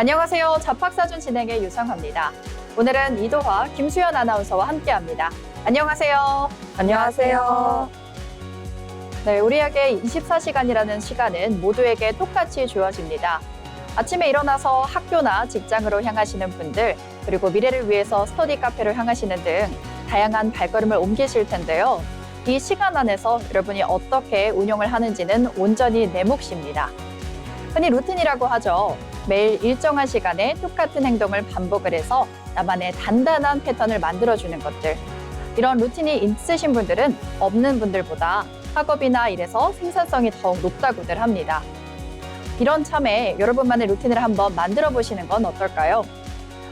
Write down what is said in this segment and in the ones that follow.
안녕하세요. 잡학사전 진행의 유성화입니다. 오늘은 이도화, 김수연 아나운서와 함께합니다. 안녕하세요. 안녕하세요. 네, 우리에게 24시간이라는 시간은 모두에게 똑같이 주어집니다. 아침에 일어나서 학교나 직장으로 향하시는 분들, 그리고 미래를 위해서 스터디 카페를 향하시는 등 다양한 발걸음을 옮기실 텐데요. 이 시간 안에서 여러분이 어떻게 운용을 하는지는 온전히 내 몫입니다. 흔히 루틴이라고 하죠. 매일 일정한 시간에 똑같은 행동을 반복을 해서 나만의 단단한 패턴을 만들어주는 것들. 이런 루틴이 있으신 분들은 없는 분들보다 학업이나 일에서 생산성이 더욱 높다고들 합니다. 이런 참에 여러분만의 루틴을 한번 만들어 보시는 건 어떨까요?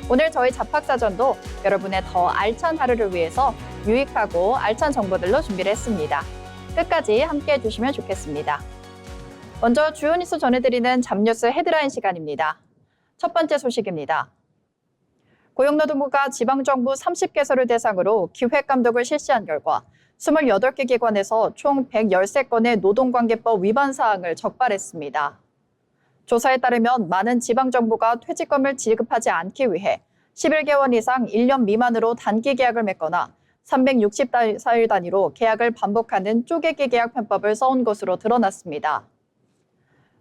오늘 저희 잡학사전도 여러분의 더 알찬 하루를 위해서 유익하고 알찬 정보들로 준비를 했습니다. 끝까지 함께 해주시면 좋겠습니다. 먼저 주요 뉴스 전해드리는 잡뉴스 헤드라인 시간입니다. 첫 번째 소식입니다. 고용노동부가 지방정부 30개소를 대상으로 기획감독을 실시한 결과 28개 기관에서 총 113건의 노동관계법 위반 사항을 적발했습니다. 조사에 따르면 많은 지방정부가 퇴직금을 지급하지 않기 위해 11개월 이상 1년 미만으로 단기 계약을 맺거나 364일 단위로 계약을 반복하는 쪼개기 계약 편법을 써온 것으로 드러났습니다.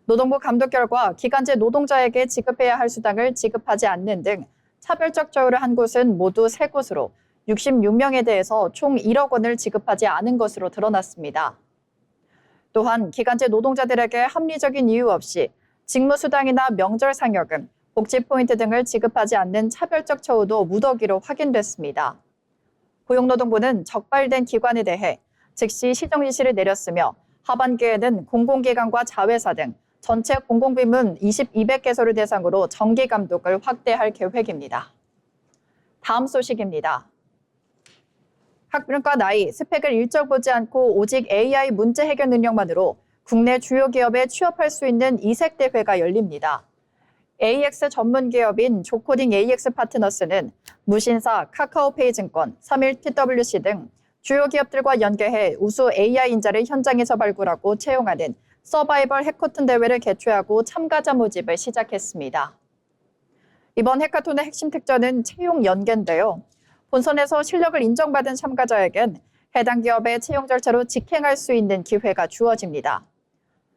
노동부 감독 결과 기간제 노동자에게 지급해야 할 수당을 지급하지 않는 등 차별적 처우를 한 곳은 모두 3곳으로 66명에 대해서 총 1억 원을 지급하지 않은 것으로 드러났습니다. 또한 기간제 노동자들에게 합리적인 이유 없이 직무수당이나 명절 상여금, 복지 포인트 등을 지급하지 않는 차별적 처우도 무더기로 확인됐습니다. 고용노동부는 적발된 기관에 대해 즉시 시정 지시를 내렸으며 하반기에는 공공기관과 자회사 등 전체 공공비문 200개소를 대상으로 정기 감독을 확대할 계획입니다. 다음 소식입니다. 학력과 나이, 스펙을 일절 보지 않고 오직 AI 문제 해결 능력만으로 국내 주요 기업에 취업할 수 있는 이색 대회가 열립니다. AX 전문 기업인 조코딩 AX 파트너스는 무신사, 카카오페이 증권, 31TWC 등 주요 기업들과 연계해 우수 AI 인자를 현장에서 발굴하고 채용하는 서바이벌 해커톤 대회를 개최하고 참가자 모집을 시작했습니다. 이번 해커톤의 핵심 특전은 채용 연계인데요. 본선에서 실력을 인정받은 참가자에겐 해당 기업의 채용 절차로 직행할 수 있는 기회가 주어집니다.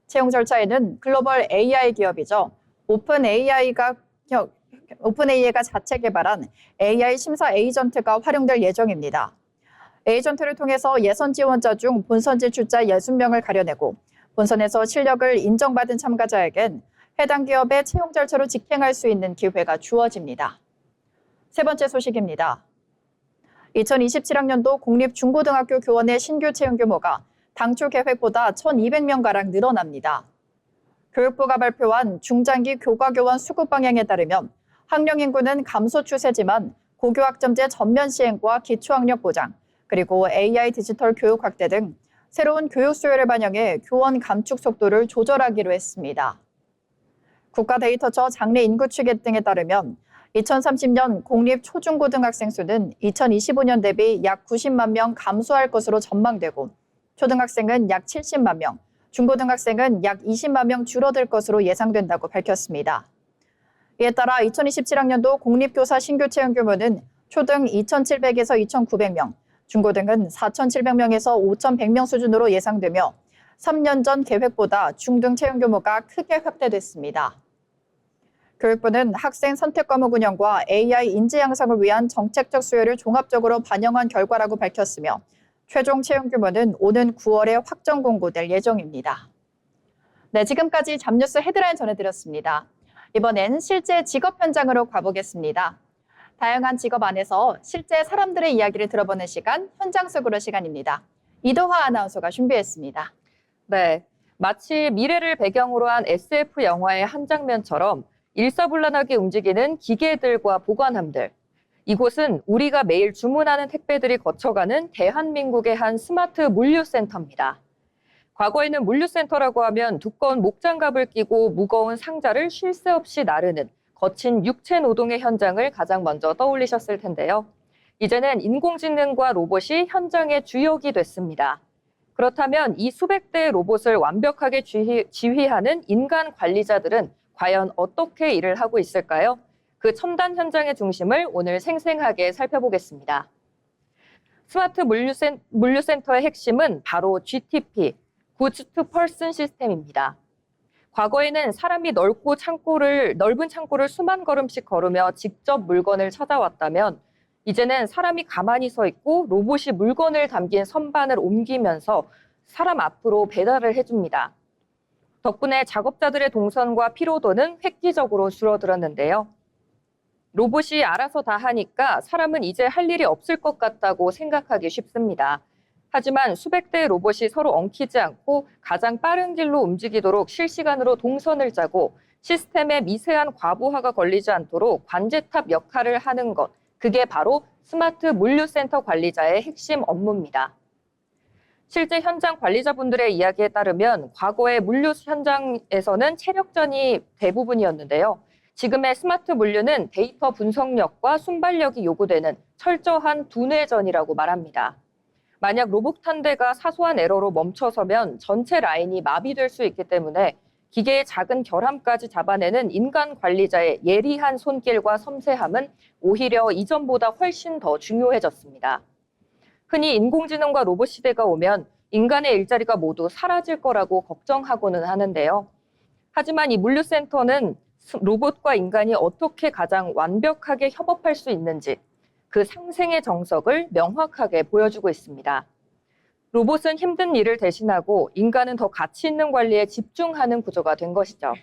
채용 절차에는 글로벌 AI 기업이죠. 오픈AI가 자체 개발한 AI 심사 에이전트가 활용될 예정입니다. 에이전트를 통해서 예선 지원자 중 본선 진출자 60명을 가려내고 본선에서 실력을 인정받은 참가자에겐 해당 기업의 채용 절차로 직행할 수 있는 기회가 주어집니다. 세 번째 소식입니다. 2027학년도 공립중고등학교 교원의 신규 채용 규모가 당초 계획보다 1,200명가량 늘어납니다. 교육부가 발표한 중장기 교과교원 수급 방향에 따르면 학령 인구는 감소 추세지만 고교학점제 전면 시행과 기초학력 보장, 그리고 AI 디지털 교육 확대 등 새로운 교육 수요를 반영해 교원 감축 속도를 조절하기로 했습니다. 국가데이터처 장래 인구 추계 등에 따르면 2030년 공립 초중고등학생 수는 2025년 대비 약 90만 명 감소할 것으로 전망되고 초등학생은 약 70만 명, 중고등학생은 약 20만 명 줄어들 것으로 예상된다고 밝혔습니다. 이에 따라 2027학년도 공립교사 신규 채용 규모는 초등 2,700에서 2,900명, 중고등은 4,700명에서 5,100명 수준으로 예상되며 3년 전 계획보다 중등 채용 규모가 크게 확대됐습니다. 교육부는 학생 선택 과목 운영과 AI 인재 양성을 위한 정책적 수요를 종합적으로 반영한 결과라고 밝혔으며 최종 채용 규모는 오는 9월에 확정 공고될 예정입니다. 네, 지금까지 잡뉴스 헤드라인 전해드렸습니다. 이번엔 실제 직업 현장으로 가보겠습니다. 다양한 직업 안에서 실제 사람들의 이야기를 들어보는 시간, 현장 속으로 시간입니다. 이도화 아나운서가 준비했습니다. 네, 마치 미래를 배경으로 한 SF 영화의 한 장면처럼 일사불란하게 움직이는 기계들과 보관함들. 이곳은 우리가 매일 주문하는 택배들이 거쳐가는 대한민국의 한 스마트 물류센터입니다. 과거에는 물류센터라고 하면 두꺼운 목장갑을 끼고 무거운 상자를 쉴 새 없이 나르는 거친 육체 노동의 현장을 가장 먼저 떠올리셨을 텐데요. 이제는 인공지능과 로봇이 현장의 주역이 됐습니다. 그렇다면 이 수백 대의 로봇을 완벽하게 지휘하는 인간 관리자들은 과연 어떻게 일을 하고 있을까요? 그 첨단 현장의 중심을 오늘 생생하게 살펴보겠습니다. 스마트 물류센터의 핵심은 바로 GTP, Goods to Person 시스템입니다. 과거에는 사람이 넓은 창고를 수만 걸음씩 걸으며 직접 물건을 찾아왔다면 이제는 사람이 가만히 서 있고 로봇이 물건을 담긴 선반을 옮기면서 사람 앞으로 배달을 해줍니다. 덕분에 작업자들의 동선과 피로도는 획기적으로 줄어들었는데요. 로봇이 알아서 다 하니까 사람은 이제 할 일이 없을 것 같다고 생각하기 쉽습니다. 하지만 수백 대의 로봇이 서로 엉키지 않고 가장 빠른 길로 움직이도록 실시간으로 동선을 짜고 시스템에 미세한 과부하가 걸리지 않도록 관제탑 역할을 하는 것, 그게 바로 스마트 물류센터 관리자의 핵심 업무입니다. 실제 현장 관리자분들의 이야기에 따르면 과거의 물류 현장에서는 체력전이 대부분이었는데요. 지금의 스마트 물류는 데이터 분석력과 순발력이 요구되는 철저한 두뇌전이라고 말합니다. 만약 로봇 한 대가 사소한 에러로 멈춰서면 전체 라인이 마비될 수 있기 때문에 기계의 작은 결함까지 잡아내는 인간 관리자의 예리한 손길과 섬세함은 오히려 이전보다 훨씬 더 중요해졌습니다. 흔히 인공지능과 로봇 시대가 오면 인간의 일자리가 모두 사라질 거라고 걱정하고는 하는데요. 하지만 이 물류센터는 로봇과 인간이 어떻게 가장 완벽하게 협업할 수 있는지 그 상생의 정석을 명확하게 보여주고 있습니다. 로봇은 힘든 일을 대신하고 인간은 더 가치 있는 관리에 집중하는 구조가 된 것이죠.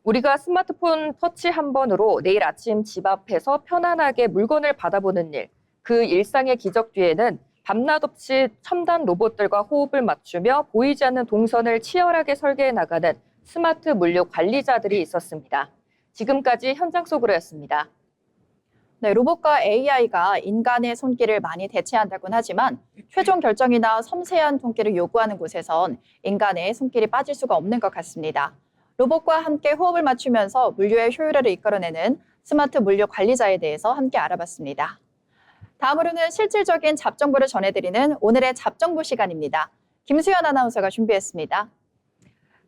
우리가 스마트폰 터치 한 번으로 내일 아침 집 앞에서 편안하게 물건을 받아보는 일, 그 일상의 기적 뒤에는 밤낮 없이 첨단 로봇들과 호흡을 맞추며 보이지 않는 동선을 치열하게 설계해 나가는 스마트 물류 관리자들이 있었습니다. 지금까지 현장 속으로였습니다. 네, 로봇과 AI가 인간의 손길을 많이 대체한다곤 하지만 최종 결정이나 섬세한 손길을 요구하는 곳에선 인간의 손길이 빠질 수가 없는 것 같습니다. 로봇과 함께 호흡을 맞추면서 물류의 효율화를 이끌어내는 스마트 물류 관리자에 대해서 함께 알아봤습니다. 다음으로는 실질적인 잡정보를 전해드리는 오늘의 잡정보 시간입니다. 김수연 아나운서가 준비했습니다.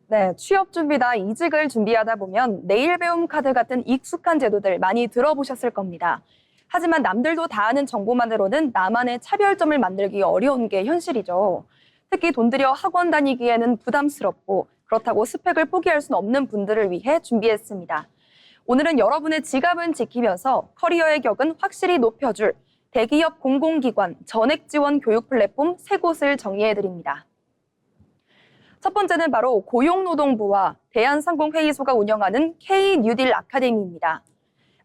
네, 취업 준비나 이직을 준비하다 보면 내일 배움 카드 같은 익숙한 제도들 많이 들어보셨을 겁니다. 하지만 남들도 다 아는 정보만으로는 나만의 차별점을 만들기 어려운 게 현실이죠. 특히 돈 들여 학원 다니기에는 부담스럽고 그렇다고 스펙을 포기할 수는 없는 분들을 위해 준비했습니다. 오늘은 여러분의 지갑은 지키면서 커리어의 격은 확실히 높여줄 대기업 공공기관 전액 지원 교육 플랫폼 3곳을 정리해드립니다. 첫 번째는 바로 고용노동부와 대한상공회의소가 운영하는 K-뉴딜 아카데미입니다.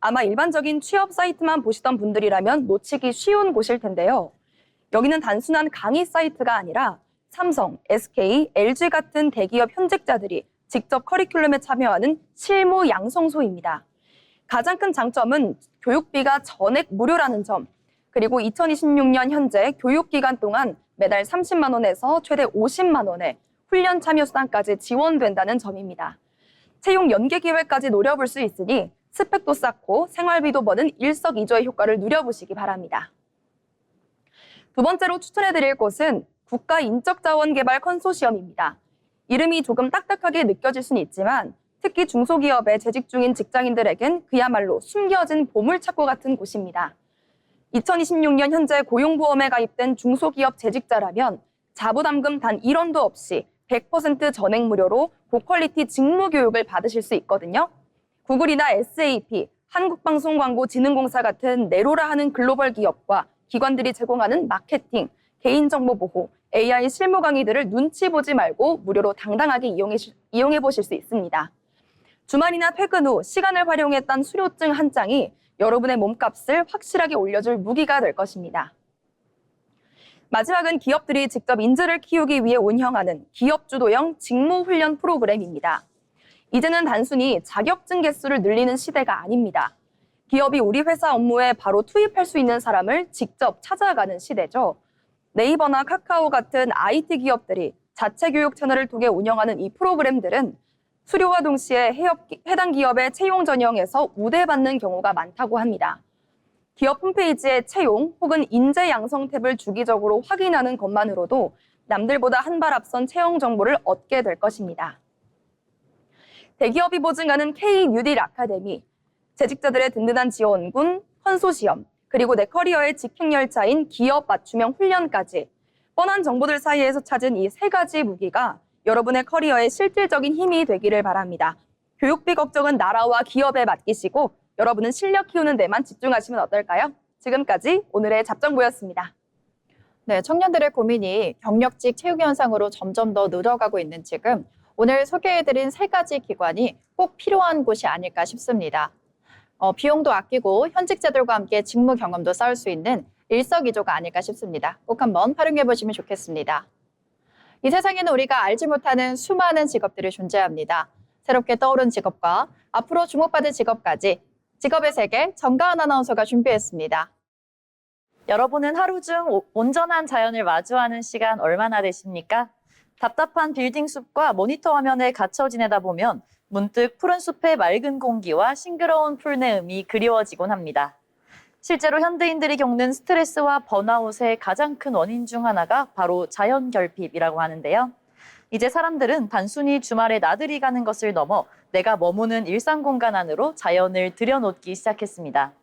아마 일반적인 취업 사이트만 보시던 분들이라면 놓치기 쉬운 곳일 텐데요. 여기는 단순한 강의 사이트가 아니라 삼성, SK, LG 같은 대기업 현직자들이 직접 커리큘럼에 참여하는 실무 양성소입니다. 가장 큰 장점은 교육비가 전액 무료라는 점, 그리고 2026년 현재 교육기간 동안 매달 30만 원에서 최대 50만 원의 훈련 참여 수당까지 지원된다는 점입니다. 채용 연계 기회까지 노려볼 수 있으니 스펙도 쌓고 생활비도 버는 일석이조의 효과를 누려보시기 바랍니다. 두 번째로 추천해드릴 곳은 국가인적자원개발 컨소시엄입니다. 이름이 조금 딱딱하게 느껴질 수는 있지만 특히 중소기업에 재직 중인 직장인들에겐 그야말로 숨겨진 보물찾고 같은 곳입니다. 2026년 현재 고용보험에 가입된 중소기업 재직자라면 자부담금 단 1원도 없이 100% 전액 무료로 고퀄리티 직무교육을 받으실 수 있거든요. 구글이나 SAP, 한국방송광고진흥공사 같은 내로라 하는 글로벌 기업과 기관들이 제공하는 마케팅, 개인정보 보호, AI 실무 강의들을 눈치 보지 말고 무료로 당당하게 이용해 보실 수 있습니다. 주말이나 퇴근 후 시간을 활용해 딴 수료증 한 장이 여러분의 몸값을 확실하게 올려줄 무기가 될 것입니다. 마지막은 기업들이 직접 인재를 키우기 위해 운영하는 기업주도형 직무훈련 프로그램입니다. 이제는 단순히 자격증 개수를 늘리는 시대가 아닙니다. 기업이 우리 회사 업무에 바로 투입할 수 있는 사람을 직접 찾아가는 시대죠. 네이버나 카카오 같은 IT 기업들이 자체 교육 채널을 통해 운영하는 이 프로그램들은 수료와 동시에 해당 기업의 채용 전형에서 우대받는 경우가 많다고 합니다. 기업 홈페이지에 채용 혹은 인재 양성 탭을 주기적으로 확인하는 것만으로도 남들보다 한 발 앞선 채용 정보를 얻게 될 것입니다. 대기업이 보증하는 K-뉴딜 아카데미, 재직자들의 든든한 지원군, 헌소시험, 그리고 내 커리어의 직행열차인 기업 맞춤형 훈련까지 뻔한 정보들 사이에서 찾은 이 세 가지 무기가 여러분의 커리어의 실질적인 힘이 되기를 바랍니다. 교육비 걱정은 나라와 기업에 맡기시고 여러분은 실력 키우는 데만 집중하시면 어떨까요? 지금까지 오늘의 잡정부였습니다. 네, 청년들의 고민이 경력직 채용 현상으로 점점 더 늘어가고 있는 지금 오늘 소개해드린 세 가지 기관이 꼭 필요한 곳이 아닐까 싶습니다. 비용도 아끼고 현직자들과 함께 직무 경험도 쌓을 수 있는 일석이조가 아닐까 싶습니다. 꼭 한번 활용해 보시면 좋겠습니다. 이 세상에는 우리가 알지 못하는 수많은 직업들이 존재합니다. 새롭게 떠오른 직업과 앞으로 주목받을 직업까지 직업의 세계 정가은 아나운서가 준비했습니다. 여러분은 하루 중 온전한 자연을 마주하는 시간 얼마나 되십니까? 답답한 빌딩 숲과 모니터 화면에 갇혀 지내다 보면 문득 푸른 숲의 맑은 공기와 싱그러운 풀내음이 그리워지곤 합니다. 실제로 현대인들이 겪는 스트레스와 번아웃의 가장 큰 원인 중 하나가 바로 자연 결핍이라고 하는데요. 이제 사람들은 단순히 주말에 나들이 가는 것을 넘어 내가 머무는 일상 공간 안으로 자연을 들여놓기 시작했습니다.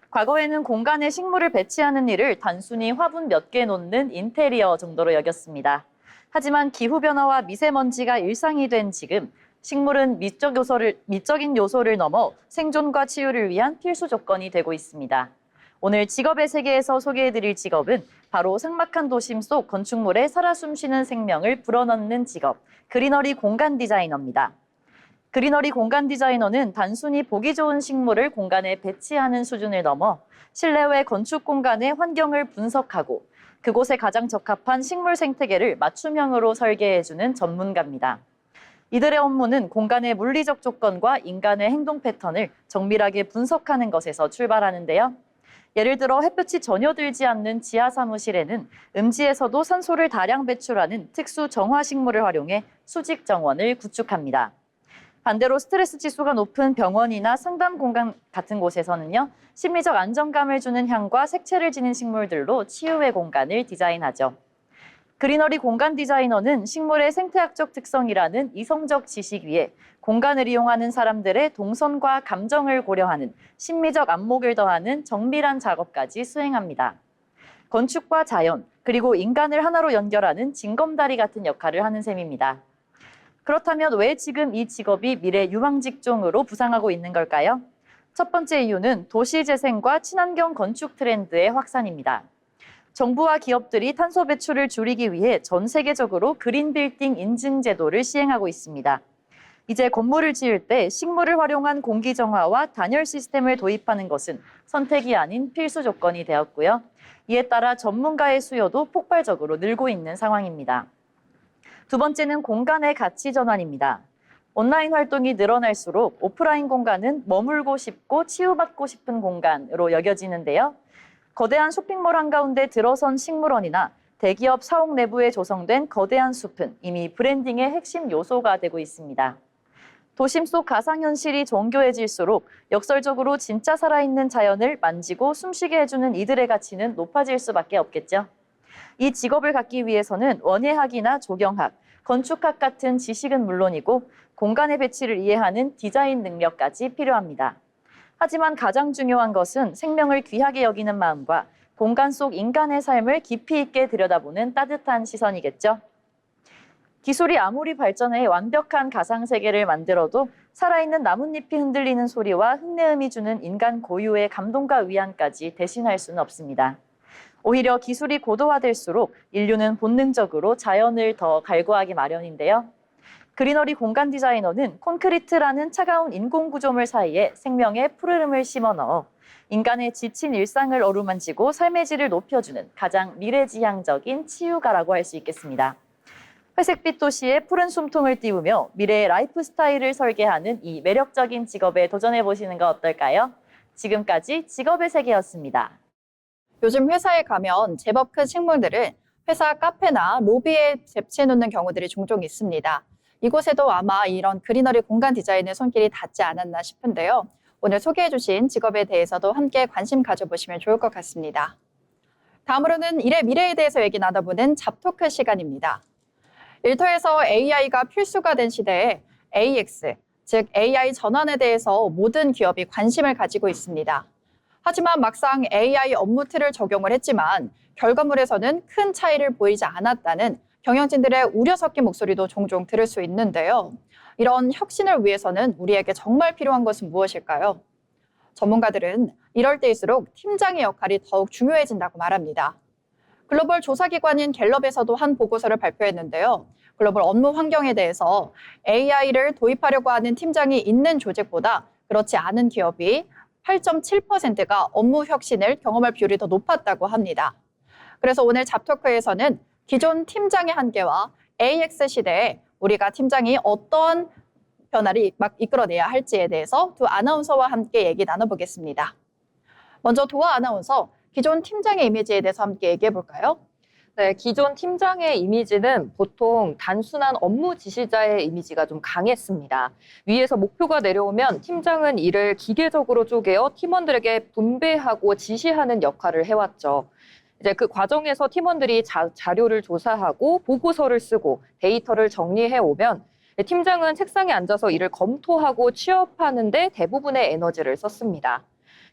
과거에는 공간에 식물을 배치하는 일을 단순히 화분 몇 개 놓는 인테리어 정도로 여겼습니다. 하지만 기후변화와 미세먼지가 일상이 된 지금 식물은 미적인 요소를 넘어 생존과 치유를 위한 필수 조건이 되고 있습니다. 오늘 직업의 세계에서 소개해드릴 직업은 바로 삭막한 도심 속 건축물에 살아 숨쉬는 생명을 불어넣는 직업, 그리너리 공간 디자이너입니다. 그리너리 공간 디자이너는 단순히 보기 좋은 식물을 공간에 배치하는 수준을 넘어 실내외 건축 공간의 환경을 분석하고 그곳에 가장 적합한 식물 생태계를 맞춤형으로 설계해주는 전문가입니다. 이들의 업무는 공간의 물리적 조건과 인간의 행동 패턴을 정밀하게 분석하는 것에서 출발하는데요. 예를 들어 햇볕이 전혀 들지 않는 지하 사무실에는 음지에서도 산소를 다량 배출하는 특수 정화 식물을 활용해 수직 정원을 구축합니다. 반대로 스트레스 지수가 높은 병원이나 상담 공간 같은 곳에서는요, 심리적 안정감을 주는 향과 색채를 지닌 식물들로 치유의 공간을 디자인하죠. 그리너리 공간 디자이너는 식물의 생태학적 특성이라는 이성적 지식 위에 공간을 이용하는 사람들의 동선과 감정을 고려하는 심미적 안목을 더하는 정밀한 작업까지 수행합니다. 건축과 자연, 그리고 인간을 하나로 연결하는 징검다리 같은 역할을 하는 셈입니다. 그렇다면 왜 지금 이 직업이 미래 유망 직종으로 부상하고 있는 걸까요? 첫 번째 이유는 도시 재생과 친환경 건축 트렌드의 확산입니다. 정부와 기업들이 탄소 배출을 줄이기 위해 전 세계적으로 그린 빌딩 인증 제도를 시행하고 있습니다. 이제 건물을 지을 때 식물을 활용한 공기 정화와 단열 시스템을 도입하는 것은 선택이 아닌 필수 조건이 되었고요. 이에 따라 전문가의 수요도 폭발적으로 늘고 있는 상황입니다. 두 번째는 공간의 가치 전환입니다. 온라인 활동이 늘어날수록 오프라인 공간은 머물고 싶고 치유받고 싶은 공간으로 여겨지는데요. 거대한 쇼핑몰 한가운데 들어선 식물원이나 대기업 사옥 내부에 조성된 거대한 숲은 이미 브랜딩의 핵심 요소가 되고 있습니다. 도심 속 가상현실이 정교해질수록 역설적으로 진짜 살아있는 자연을 만지고 숨쉬게 해주는 이들의 가치는 높아질 수밖에 없겠죠. 이 직업을 갖기 위해서는 원예학이나 조경학, 건축학 같은 지식은 물론이고 공간의 배치를 이해하는 디자인 능력까지 필요합니다. 하지만 가장 중요한 것은 생명을 귀하게 여기는 마음과 공간 속 인간의 삶을 깊이 있게 들여다보는 따뜻한 시선이겠죠. 기술이 아무리 발전해 완벽한 가상세계를 만들어도 살아있는 나뭇잎이 흔들리는 소리와 흙내음이 주는 인간 고유의 감동과 위안까지 대신할 수는 없습니다. 오히려 기술이 고도화될수록 인류는 본능적으로 자연을 더 갈구하기 마련인데요. 그리너리 공간 디자이너는 콘크리트라는 차가운 인공 구조물 사이에 생명의 푸르름을 심어 넣어 인간의 지친 일상을 어루만지고 삶의 질을 높여주는 가장 미래지향적인 치유가라고 할 수 있겠습니다. 회색빛 도시에 푸른 숨통을 띄우며 미래의 라이프 스타일을 설계하는 이 매력적인 직업에 도전해보시는 거 어떨까요? 지금까지 직업의 세계였습니다. 요즘 회사에 가면 제법 큰 식물들을 회사 카페나 로비에 배치해 놓는 경우들이 종종 있습니다. 이곳에도 아마 이런 그리너리 공간 디자인의 손길이 닿지 않았나 싶은데요. 오늘 소개해 주신 직업에 대해서도 함께 관심 가져보시면 좋을 것 같습니다. 다음으로는 일의 미래에 대해서 얘기 나눠보는 잡토크 시간입니다. 일터에서 AI가 필수가 된 시대에 AX, 즉 AI 전환에 대해서 모든 기업이 관심을 가지고 있습니다. 하지만 막상 AI 업무 틀을 적용을 했지만 결과물에서는 큰 차이를 보이지 않았다는 경영진들의 우려 섞인 목소리도 종종 들을 수 있는데요. 이런 혁신을 위해서는 우리에게 정말 필요한 것은 무엇일까요? 전문가들은 이럴 때일수록 팀장의 역할이 더욱 중요해진다고 말합니다. 글로벌 조사기관인 갤럽에서도 한 보고서를 발표했는데요. 글로벌 업무 환경에 대해서 AI를 도입하려고 하는 팀장이 있는 조직보다 그렇지 않은 기업이 8.7%가 업무 혁신을 경험할 비율이 더 높았다고 합니다. 그래서 오늘 잡토크에서는 기존 팀장의 한계와 AX 시대에 우리가 팀장이 어떠한 변화를 이끌어내야 할지에 대해서 두 아나운서와 함께 얘기 나눠보겠습니다. 먼저 도아 아나운서, 기존 팀장의 이미지에 대해서 함께 얘기해 볼까요? 네, 기존 팀장의 이미지는 보통 단순한 업무 지시자의 이미지가 좀 강했습니다. 위에서 목표가 내려오면 팀장은 이를 기계적으로 쪼개어 팀원들에게 분배하고 지시하는 역할을 해왔죠. 이제 그 과정에서 팀원들이 자료를 조사하고 보고서를 쓰고 데이터를 정리해 오면 팀장은 책상에 앉아서 이를 검토하고 취업하는데 대부분의 에너지를 썼습니다.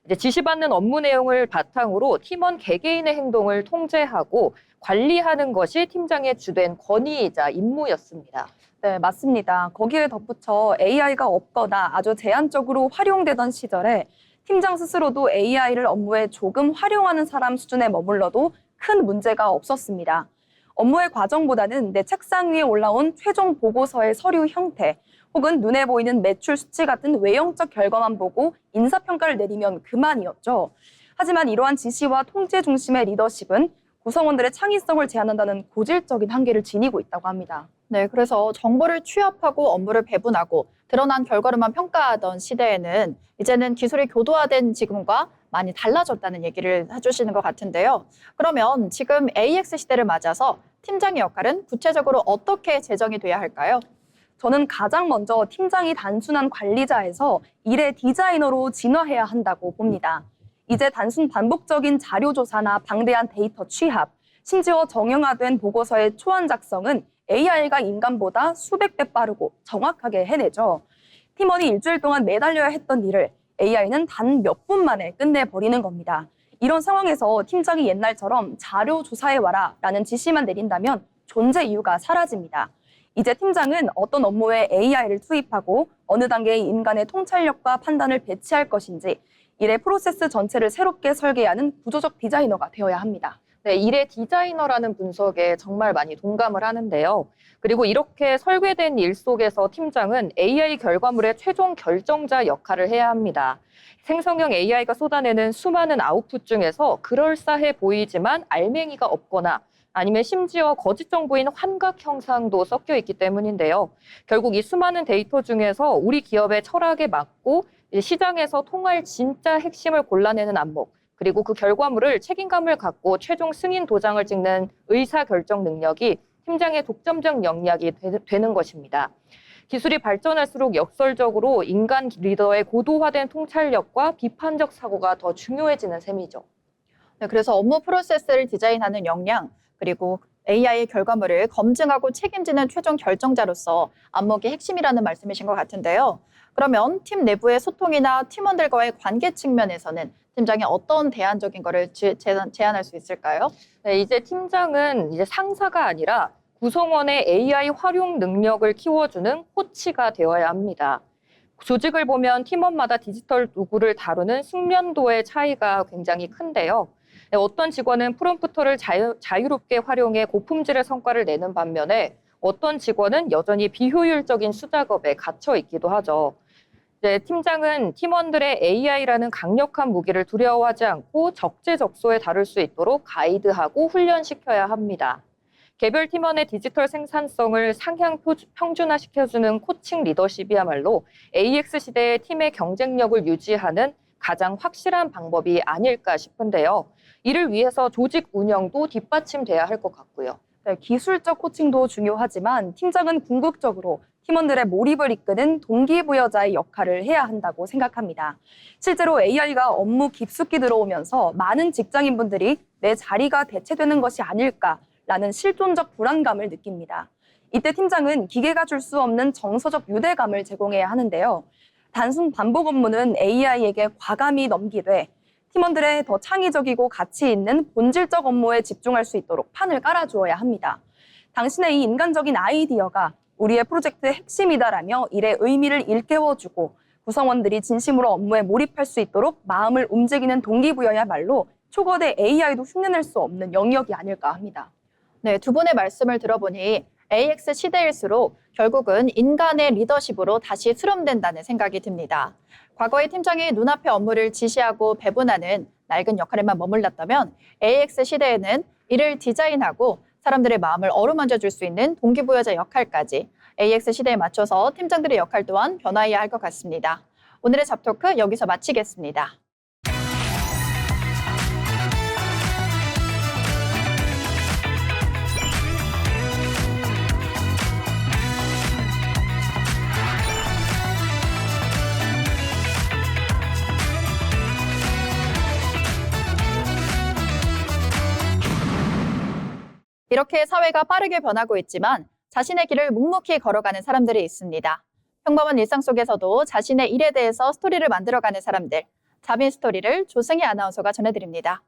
이제 지시받는 업무 내용을 바탕으로 팀원 개개인의 행동을 통제하고 관리하는 것이 팀장의 주된 권위이자 임무였습니다. 네, 맞습니다. 거기에 덧붙여 AI가 없거나 아주 제한적으로 활용되던 시절에 팀장 스스로도 AI를 업무에 조금 활용하는 사람 수준에 머물러도 큰 문제가 없었습니다. 업무의 과정보다는 내 책상 위에 올라온 최종 보고서의 서류 형태 혹은 눈에 보이는 매출 수치 같은 외형적 결과만 보고 인사평가를 내리면 그만이었죠. 하지만 이러한 지시와 통제 중심의 리더십은 구성원들의 창의성을 제한한다는 고질적인 한계를 지니고 있다고 합니다. 네, 그래서 정보를 취합하고 업무를 배분하고 드러난 결과로만 평가하던 시대에는 이제는 기술이 교도화된 지금과 많이 달라졌다는 얘기를 해주시는 것 같은데요. 그러면 지금 AX 시대를 맞아서 팀장의 역할은 구체적으로 어떻게 제정이 돼야 할까요? 저는 가장 먼저 팀장이 단순한 관리자에서 일의 디자이너로 진화해야 한다고 봅니다. 이제 단순 반복적인 자료 조사나 방대한 데이터 취합, 심지어 정형화된 보고서의 초안 작성은 AI가 인간보다 수백 배 빠르고 정확하게 해내죠. 팀원이 일주일 동안 매달려야 했던 일을 AI는 단 몇 분 만에 끝내버리는 겁니다. 이런 상황에서 팀장이 옛날처럼 자료 조사해 와라 라는 지시만 내린다면 존재 이유가 사라집니다. 이제 팀장은 어떤 업무에 AI를 투입하고 어느 단계의 인간의 통찰력과 판단을 배치할 것인지 일의 프로세스 전체를 새롭게 설계하는 구조적 디자이너가 되어야 합니다. 네, 일의 디자이너라는 분석에 정말 많이 동감을 하는데요. 그리고 이렇게 설계된 일 속에서 팀장은 AI 결과물의 최종 결정자 역할을 해야 합니다. 생성형 AI가 쏟아내는 수많은 아웃풋 중에서 그럴싸해 보이지만 알맹이가 없거나 아니면 심지어 거짓 정보인 환각 형상도 섞여 있기 때문인데요. 결국 이 수많은 데이터 중에서 우리 기업의 철학에 맞고 시장에서 통할 진짜 핵심을 골라내는 안목, 그리고 그 결과물을 책임감을 갖고 최종 승인 도장을 찍는 의사결정 능력이 팀장의 독점적 역량이 되는 것입니다. 기술이 발전할수록 역설적으로 인간 리더의 고도화된 통찰력과 비판적 사고가 더 중요해지는 셈이죠. 네, 그래서 업무 프로세스를 디자인하는 역량, 그리고 AI의 결과물을 검증하고 책임지는 최종 결정자로서 안목이 핵심이라는 말씀이신 것 같은데요. 그러면 팀 내부의 소통이나 팀원들과의 관계 측면에서는 팀장이 어떤 대안적인 거를 제안할 수 있을까요? 네, 이제 팀장은 이제 상사가 아니라 구성원의 AI 활용 능력을 키워주는 코치가 되어야 합니다. 조직을 보면 팀원마다 디지털 도구를 다루는 숙련도의 차이가 굉장히 큰데요. 어떤 직원은 프롬프터를 자유롭게 활용해 고품질의 성과를 내는 반면에 어떤 직원은 여전히 비효율적인 수작업에 갇혀 있기도 하죠. 팀장은 팀원들의 AI라는 강력한 무기를 두려워하지 않고 적재적소에 다룰 수 있도록 가이드하고 훈련시켜야 합니다. 개별 팀원의 디지털 생산성을 상향 평준화시켜주는 코칭 리더십이야말로 AX 시대의 팀의 경쟁력을 유지하는 가장 확실한 방법이 아닐까 싶은데요. 이를 위해서 조직 운영도 뒷받침돼야 할 것 같고요. 네, 기술적 코칭도 중요하지만 팀장은 궁극적으로 팀원들의 몰입을 이끄는 동기부여자의 역할을 해야 한다고 생각합니다. 실제로 AI가 업무 깊숙이 들어오면서 많은 직장인분들이 내 자리가 대체되는 것이 아닐까 라는 실존적 불안감을 느낍니다. 이때 팀장은 기계가 줄 수 없는 정서적 유대감을 제공해야 하는데요. 단순 반복 업무는 AI에게 과감히 넘기되 팀원들의 더 창의적이고 가치 있는 본질적 업무에 집중할 수 있도록 판을 깔아주어야 합니다. 당신의 이 인간적인 아이디어가 우리의 프로젝트의 핵심이다라며 일의 의미를 일깨워주고 구성원들이 진심으로 업무에 몰입할 수 있도록 마음을 움직이는 동기부여야말로 초거대 AI도 흉내낼 수 없는 영역이 아닐까 합니다. 네, 두 분의 말씀을 들어보니 AX 시대일수록 결국은 인간의 리더십으로 다시 수렴된다는 생각이 듭니다. 과거의 팀장이 눈앞의 업무를 지시하고 배분하는 낡은 역할에만 머물렀다면 AX 시대에는 이를 디자인하고 사람들의 마음을 어루만져 줄 수 있는 동기부여자 역할까지 AX 시대에 맞춰서 팀장들의 역할 또한 변화해야 할 것 같습니다. 오늘의 잡토크 여기서 마치겠습니다. 이렇게 사회가 빠르게 변하고 있지만 자신의 길을 묵묵히 걸어가는 사람들이 있습니다. 평범한 일상 속에서도 자신의 일에 대해서 스토리를 만들어가는 사람들, 자빈 스토리를 조승희 아나운서가 전해드립니다.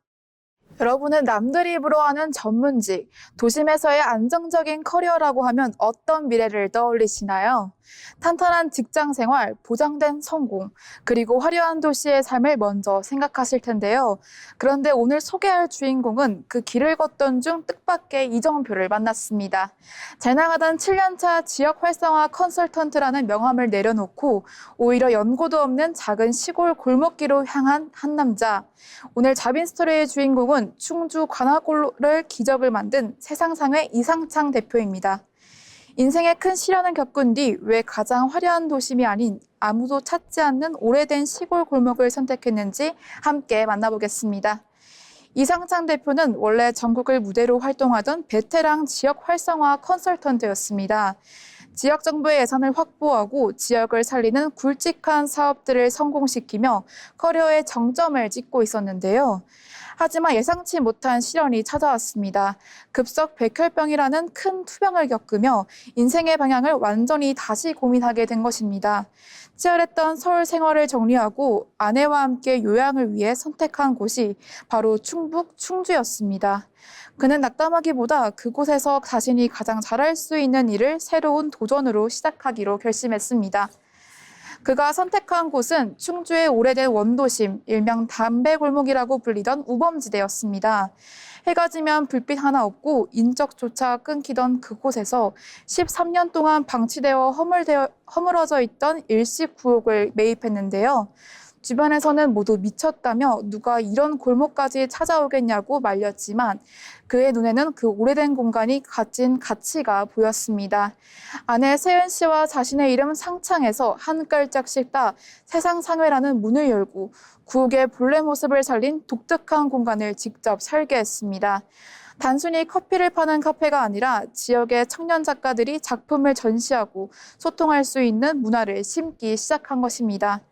여러분은 남들이 부러워하는 전문직, 도심에서의 안정적인 커리어라고 하면 어떤 미래를 떠올리시나요? 탄탄한 직장 생활, 보장된 성공, 그리고 화려한 도시의 삶을 먼저 생각하실 텐데요. 그런데 오늘 소개할 주인공은 그 길을 걷던 중 뜻밖의 이정표를 만났습니다. 잘 나가던 7년차 지역 활성화 컨설턴트라는 명함을 내려놓고 오히려 연고도 없는 작은 시골 골목길로 향한 한 남자. 오늘 자빈 스토리의 주인공은 충주 관악골을 기적을 만든 세상상회 이상창 대표입니다. 인생의 큰 시련을 겪은 뒤 왜 가장 화려한 도심이 아닌 아무도 찾지 않는 오래된 시골 골목을 선택했는지 함께 만나보겠습니다. 이상창 대표는 원래 전국을 무대로 활동하던 베테랑 지역 활성화 컨설턴트였습니다. 지역 정부의 예산을 확보하고 지역을 살리는 굵직한 사업들을 성공시키며 커리어의 정점을 찍고 있었는데요. 하지만 예상치 못한 시련이 찾아왔습니다. 급성 백혈병이라는 큰 투병을 겪으며 인생의 방향을 완전히 다시 고민하게 된 것입니다. 치열했던 서울 생활을 정리하고 아내와 함께 요양을 위해 선택한 곳이 바로 충북 충주였습니다. 그는 낙담하기보다 그곳에서 자신이 가장 잘할 수 있는 일을 새로운 도전으로 시작하기로 결심했습니다. 그가 선택한 곳은 충주의 오래된 원도심, 일명 담배골목이라고 불리던 우범지대였습니다. 해가 지면 불빛 하나 없고 인적조차 끊기던 그곳에서 13년 동안 방치되어 허물어져 있던 일식 구옥을 매입했는데요. 주변에서는 모두 미쳤다며 누가 이런 골목까지 찾아오겠냐고 말렸지만 그의 눈에는 그 오래된 공간이 가진 가치가 보였습니다. 아내 세은 씨와 자신의 이름 상창에서 한 걸짝씩 따 세상상회라는 문을 열고 구옥의 본래 모습을 살린 독특한 공간을 직접 설계했습니다. 단순히 커피를 파는 카페가 아니라 지역의 청년 작가들이 작품을 전시하고 소통할 수 있는 문화를 심기 시작한 것입니다.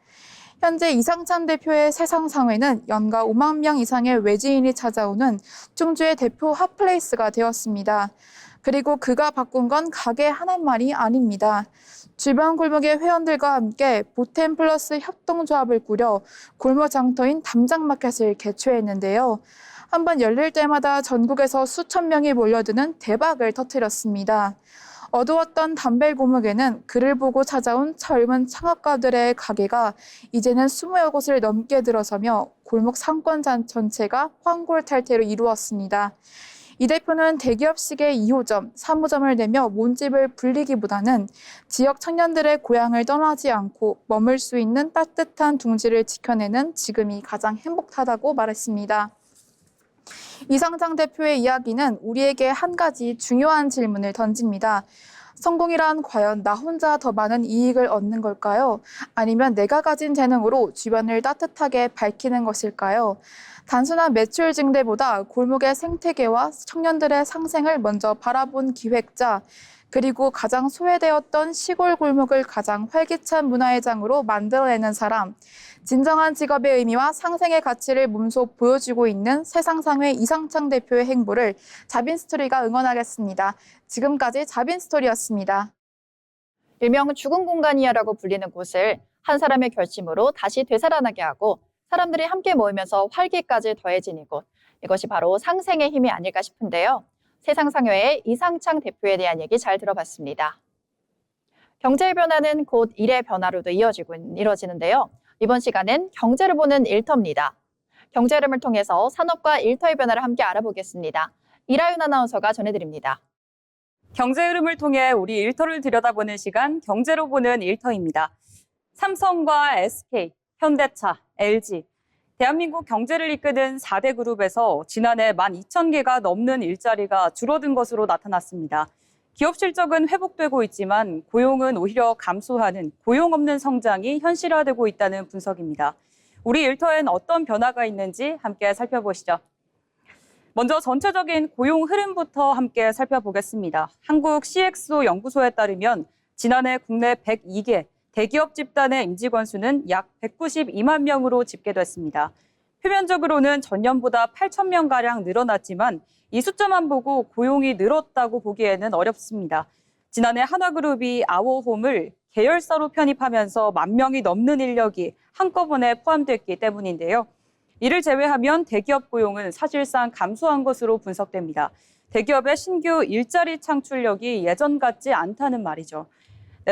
현재 이상찬 대표의 세상상회는 연가 5만 명 이상의 외지인이 찾아오는 충주의 대표 핫플레이스가 되었습니다. 그리고 그가 바꾼 건 가게 하나만이 아닙니다. 주변 골목의 회원들과 함께 보탬 플러스 협동조합을 꾸려 골목 장터인 담장마켓을 개최했는데요. 한번 열릴 때마다 전국에서 수천 명이 몰려드는 대박을 터뜨렸습니다. 어두웠던 담배골목에는 그를 보고 찾아온 젊은 창업가들의 가게가 이제는 20여 곳을 넘게 들어서며 골목 상권 전체가 황골탈태로 이루었습니다. 이 대표는 대기업식의 2호점, 3호점을 내며 몸집을 불리기보다는 지역 청년들의 고향을 떠나지 않고 머물 수 있는 따뜻한 둥지를 지켜내는 지금이 가장 행복하다고 말했습니다. 이상창 대표의 이야기는 우리에게 한 가지 중요한 질문을 던집니다. 성공이란 과연 나 혼자 더 많은 이익을 얻는 걸까요? 아니면 내가 가진 재능으로 주변을 따뜻하게 밝히는 것일까요? 단순한 매출 증대보다 골목의 생태계와 청년들의 상생을 먼저 바라본 기획자, 그리고 가장 소외되었던 시골 골목을 가장 활기찬 문화의 장으로 만들어내는 사람, 진정한 직업의 의미와 상생의 가치를 몸소 보여주고 있는 세상상회 이상창 대표의 행보를 자빈스토리가 응원하겠습니다. 지금까지 자빈스토리였습니다. 일명 죽은 공간이야라고 불리는 곳을 한 사람의 결심으로 다시 되살아나게 하고 사람들이 함께 모이면서 활기까지 더해진 이곳. 이것이 바로 상생의 힘이 아닐까 싶은데요. 세상상회의 이상창 대표에 대한 얘기 잘 들어봤습니다. 경제의 변화는 곧 일의 변화로도 이어지는데요. 이번 시간은 경제를 보는 일터입니다. 경제 흐름을 통해서 산업과 일터의 변화를 함께 알아보겠습니다. 이라윤 아나운서가 전해드립니다. 경제 흐름을 통해 우리 일터를 들여다보는 시간, 경제로 보는 일터입니다. 삼성과 SK, 현대차, LG, 대한민국 경제를 이끄는 4대 그룹에서 지난해 12,000개가 넘는 일자리가 줄어든 것으로 나타났습니다. 기업 실적은 회복되고 있지만 고용은 오히려 감소하는 고용 없는 성장이 현실화되고 있다는 분석입니다. 우리 일터엔 어떤 변화가 있는지 함께 살펴보시죠. 먼저 전체적인 고용 흐름부터 함께 살펴보겠습니다. 한국 CXO 연구소에 따르면 지난해 국내 102개 대기업 집단의 임직원 수는 약 192만 명으로 집계됐습니다. 표면적으로는 전년보다 8,000명가량 늘어났지만 이 숫자만 보고 고용이 늘었다고 보기에는 어렵습니다. 지난해 한화그룹이 아워홈을 계열사로 편입하면서 10,000명이 넘는 인력이 한꺼번에 포함됐기 때문인데요. 이를 제외하면 대기업 고용은 사실상 감소한 것으로 분석됩니다. 대기업의 신규 일자리 창출력이 예전 같지 않다는 말이죠.